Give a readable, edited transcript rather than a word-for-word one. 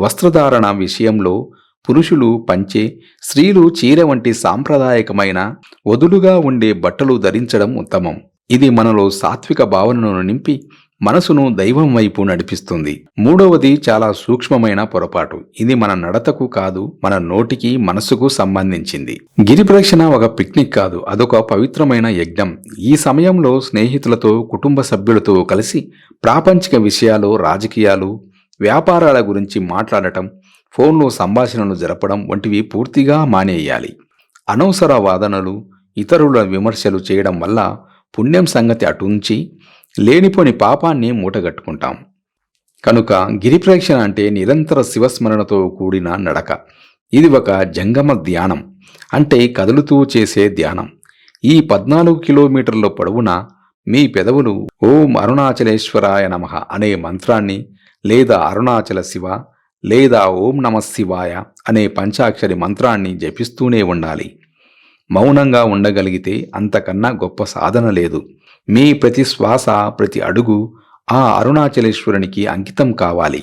వస్త్రధారణ విషయంలో పురుషులు పంచె, స్త్రీలు చీర వంటి సాంప్రదాయకమైన వదులుగా ఉండే బట్టలు ధరించడం ఉత్తమం. ఇది మనలో సాత్విక భావనను నింపి మనసును దైవం వైపు నడిపిస్తుంది. మూడవది చాలా సూక్ష్మమైన పొరపాటు. ఇది మన నడతకు కాదు, మన నోటికి మనసుకు సంబంధించింది. గిరి ప్రదక్షిణ ఒక పిక్నిక్ కాదు, అదొక పవిత్రమైన యజ్ఞం. ఈ సమయంలో స్నేహితులతో, కుటుంబ సభ్యులతో కలిసి ప్రాపంచిక విషయాలు, రాజకీయాలు, వ్యాపారాల గురించి మాట్లాడటం, ఫోన్లో సంభాషణలు జరపడం వంటివి పూర్తిగా మానేయాలి. అనవసర వాదనలు, ఇతరుల విమర్శలు చేయడం వల్ల పుణ్యం సంగతి అటుంచి లేనిపోని పాపాన్ని మూటగట్టుకుంటాం. కనుక గిరి ప్రదక్షిణ అంటే నిరంతర శివస్మరణతో కూడిన నడక. ఇది ఒక జంగమ ధ్యానం, అంటే కదులుతూ చేసే ధ్యానం. ఈ 14 కిలోమీటర్ల పొడవునా మీ పెదవులు ఓం అరుణాచలేశ్వరాయ నమః అనే మంత్రాన్ని, లేదా అరుణాచల శివ, లేదా ఓం నమః శివాయ అనే పంచాక్షరి మంత్రాన్ని జపిస్తూనే ఉండాలి. మౌనంగా ఉండగలిగితే అంతకన్నా గొప్ప సాధన లేదు. మీ ప్రతి శ్వాస, ప్రతి అడుగు ఆ అరుణాచలేశ్వరునికి అంకితం కావాలి.